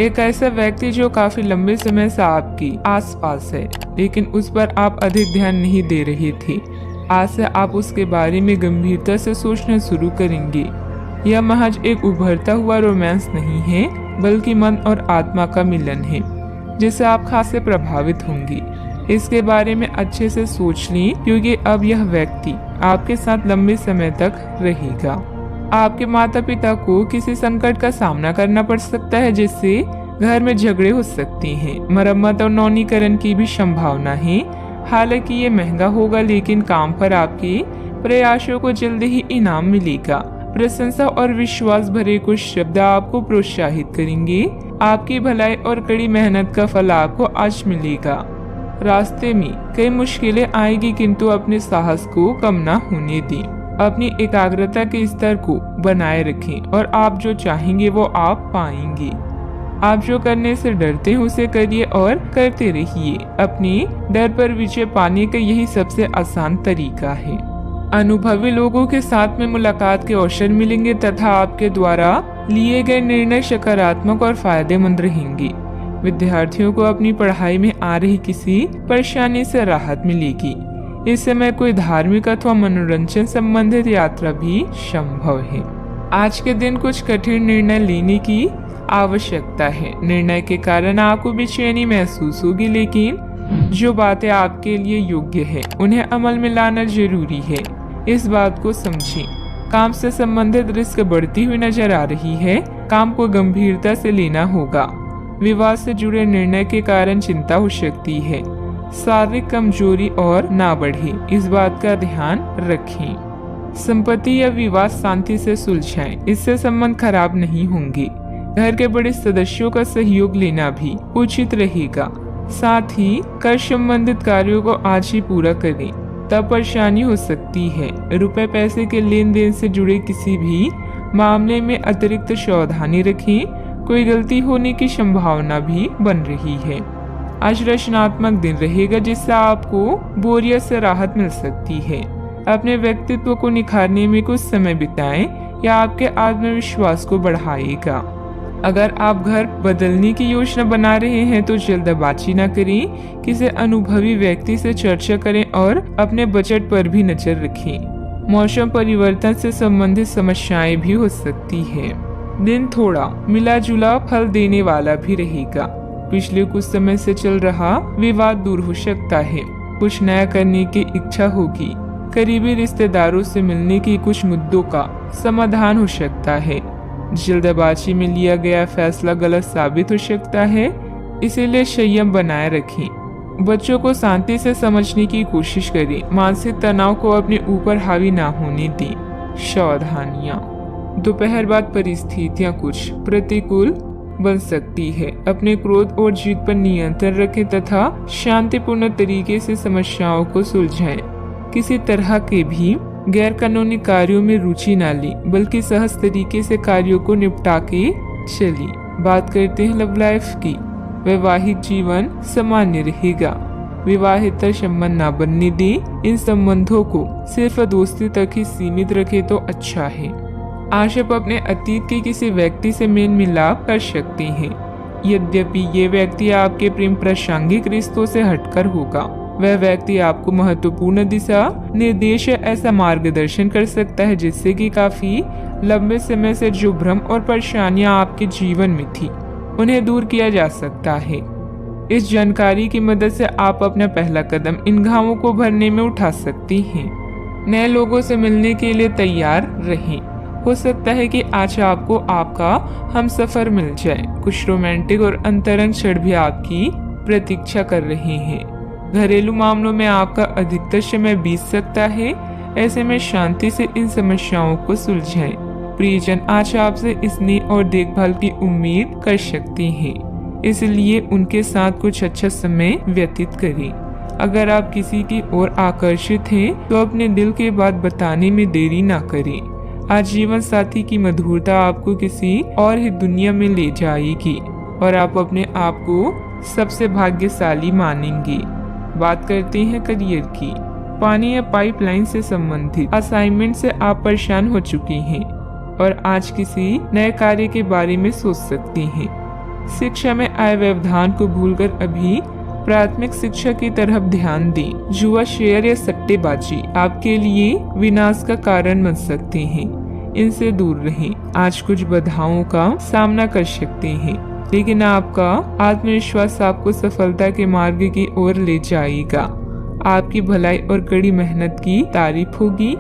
एक ऐसा व्यक्ति जो काफी लंबे समय से आपकी आसपास है, लेकिन उस पर आप अधिक ध्यान नहीं दे रहे थे। आज से आप उसके बारे में गंभीरता से सोचना शुरू करेंगे। यह महज एक उभरता हुआ रोमांस नहीं है, बल्कि मन और आत्मा का मिलन है, जिससे आप खासे प्रभावित होंगे। इसके बारे में अच्छे से सोच लें, क्योंकि अब यह व्यक्ति आपके साथ लंबे समय तक रहेगा। आपके माता पिता को किसी संकट का सामना करना पड़ सकता है, जिससे घर में झगड़े हो सकते हैं। मरम्मत और नवीनीकरण की भी संभावना है। हालांकि ये महंगा होगा, लेकिन काम पर आपके प्रयासों को जल्दी ही इनाम मिलेगा। प्रशंसा और विश्वास भरे कुछ शब्द आपको प्रोत्साहित करेंगे। आपकी भलाई और कड़ी मेहनत का फल आपको आज मिलेगा। रास्ते में कई मुश्किलें आएगी, किंतु अपने साहस को कम न होने दें। अपनी एकाग्रता के स्तर को बनाए रखें और आप जो चाहेंगे वो आप पाएंगे। आप जो करने से डरते हैं उसे करिए और करते रहिए। अपने डर पर विजय पाने का यही सबसे आसान तरीका है। अनुभवी लोगों के साथ में मुलाकात के अवसर मिलेंगे तथा आपके द्वारा लिए गए निर्णय सकारात्मक और फायदेमंद रहेंगे। विद्यार्थियों को अपनी पढ़ाई में आ रही किसी परेशानी से राहत मिलेगी। इस समय कोई धार्मिक अथवा मनोरंजन संबंधित यात्रा भी संभव है। आज के दिन कुछ कठिन निर्णय लेने की आवश्यकता है। निर्णय के कारण आपको बेचैनी महसूस होगी, लेकिन जो बातें आपके लिए योग्य है उन्हें अमल में लाना जरूरी है। इस बात को समझें। काम से संबंधित रिस्क बढ़ती हुई नजर आ रही है। काम को गंभीरता से लेना होगा। विवाह से जुड़े निर्णय के कारण चिंता हो सकती है। शारीरिक कमजोरी और ना बढ़े, इस बात का ध्यान रखें। संपत्ति या विवाद शांति से सुलझाएं, इससे संबंध खराब नहीं होंगे। घर के बड़े सदस्यों का सहयोग लेना भी उचित रहेगा। साथ ही कर संबंधित कार्यों को आज ही पूरा करें, तब परेशानी हो सकती है। रुपए पैसे के लेन देन से जुड़े किसी भी मामले में अतिरिक्त सावधानी रखें। कोई गलती होने की संभावना भी बन रही है। आज रचनात्मक दिन रहेगा, जिससे आपको बोरियत से राहत मिल सकती है। अपने व्यक्तित्व को निखारने में कुछ समय बिताएं, यह आपके आत्मविश्वास को बढ़ाएगा। अगर आप घर बदलने की योजना बना रहे हैं तो जल्दबाजी न करें। किसी अनुभवी व्यक्ति से चर्चा करें और अपने बजट पर भी नजर रखें। मौसम परिवर्तन से संबंधित समस्याएं भी हो सकती है। दिन थोड़ा मिला जुला फल देने वाला भी रहेगा। पिछले कुछ समय से चल रहा विवाद दूर हो सकता है। कुछ नया करने की इच्छा होगी। करीबी रिश्तेदारों से मिलने की कुछ मुद्दों का समाधान हो सकता है। जल्दबाजी में लिया गया फैसला गलत साबित हो सकता है, इसीलिए संयम बनाए रखें। बच्चों को शांति से समझने की कोशिश करें। मानसिक तनाव को अपने ऊपर हावी ना होने दें। सावधानियां। दोपहर बाद परिस्थितियां कुछ प्रतिकूल बन सकती है। अपने क्रोध और जिद पर नियंत्रण रखें तथा शांतिपूर्ण तरीके से समस्याओं को सुलझाएं। किसी तरह के भी गैर कानूनी कार्यों में रुचि न लें, बल्कि सहज तरीके से कार्यों को निपटा के चलें। बात करते हैं लव लाइफ की। वैवाहिक जीवन सामान्य रहेगा। विवाहित संबंध न बनने दें। इन संबंधों को सिर्फ दोस्ती तक ही सीमित रखें तो अच्छा है। आज आप अपने अतीत के किसी व्यक्ति से मेल मिलाप कर सकते हैं। यद्यपि ये व्यक्ति आपके प्रेम प्रासंगिक रिश्तों से हटकर होगा। वह व्यक्ति आपको महत्वपूर्ण दिशा निर्देश ऐसा मार्गदर्शन कर सकता है, जिससे कि काफी लंबे समय से जो भ्रम और परेशानियां आपके जीवन में थी उन्हें दूर किया जा सकता है। इस जानकारी की मदद से आप अपना पहला कदम इन घावों को भरने में उठा सकती हैं। नए लोगों से मिलने के लिए तैयार रहें। हो सकता है कि आज आपको आपका हमसफर मिल जाए। कुछ रोमांटिक और अंतरंग क्षण भी आपकी प्रतीक्षा कर रहे हैं। घरेलू मामलों में आपका अधिकतर समय बीत सकता है। ऐसे में शांति से इन समस्याओं को सुलझाएं। प्रियजन आज आपसे स्नेह और देखभाल की उम्मीद कर सकते हैं, इसलिए उनके साथ कुछ अच्छा समय व्यतीत करें। अगर आप किसी की ओर आकर्षित हैं, तो अपने दिल की बात बताने में देरी ना करें। आज जीवन साथी की मधुरता आपको किसी और ही दुनिया में ले जाएगी और आप अपने आप को सबसे भाग्यशाली मानेंगे। बात करते हैं करियर की। पानी या पाइपलाइन से संबंधित असाइनमेंट से आप परेशान हो चुके हैं और आज किसी नए कार्य के बारे में सोच सकते हैं। शिक्षा में आए व्यवधान को भूलकर अभी प्राथमिक शिक्षा की तरफ ध्यान दें। जुआ, शेयर या सट्टेबाजी आपके लिए विनाश का कारण बन सकते हैं, इनसे दूर रहें। आज कुछ बाधाओं का सामना कर सकते हैं, लेकिन आपका आत्मविश्वास आपको सफलता के मार्ग की ओर ले जाएगा। आपकी भलाई और कड़ी मेहनत की तारीफ होगी।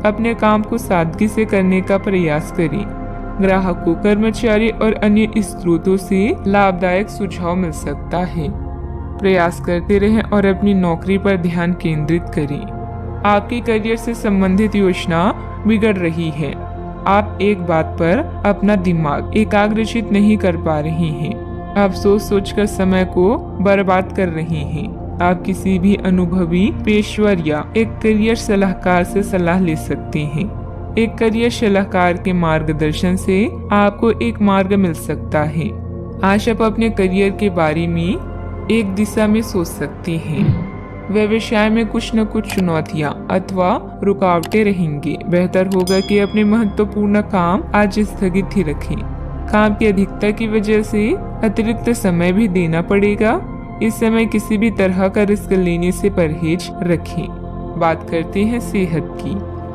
अपने काम को सादगी से करने का प्रयास करें। ग्राहकों, कर्मचारी और अन्य स्रोतों से लाभदायक सुझाव मिल सकता है। प्रयास करते रहें और अपनी नौकरी पर ध्यान केंद्रित करें। आपकी करियर से संबंधित योजना बिगड़ रही है। आप एक बात पर अपना दिमाग एकाग्रचित नहीं कर पा रहे हैं। आप सोचकर समय को बर्बाद कर रहे हैं। आप किसी भी अनुभवी पेशवर या एक करियर सलाहकार से सलाह ले सकते हैं। एक करियर सलाहकार के मार्गदर्शन से आपको एक मार्ग मिल सकता है। आज आप अपने करियर के बारे में एक दिशा में सोच सकते हैं। व्यवसाय में कुछ न कुछ चुनौतियां अथवा रुकावटें रहेंगी। बेहतर होगा कि अपने महत्वपूर्ण काम आज स्थगित ही रखें। काम की अधिकता की वजह से अतिरिक्त समय भी देना पड़ेगा। इस समय किसी भी तरह का रिस्क लेने से परहेज रखें। बात करते हैं सेहत की।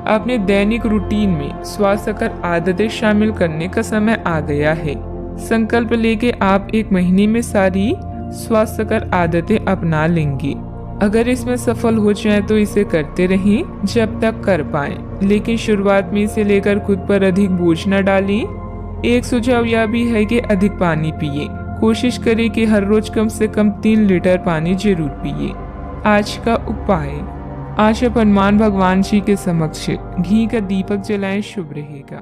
अपने दैनिक रूटीन में स्वास्थ्यकर आदतें शामिल करने का समय आ गया है। संकल्प लेके आप एक महीने में सारी स्वास्थ्यकर आदतें अपना लेंगे। अगर इसमें सफल हो जाए तो इसे करते रहें जब तक कर पाएं, लेकिन शुरुआत में इसे लेकर खुद पर अधिक बोझ न डालें। एक सुझाव यह भी है कि अधिक पानी पिए। कोशिश करें कि हर रोज कम से कम 3 लीटर पानी जरूर पिए। आज का उपाय, आज आप हनुमान भगवान जी के समक्ष घी का दीपक जलाएं, शुभ रहेगा।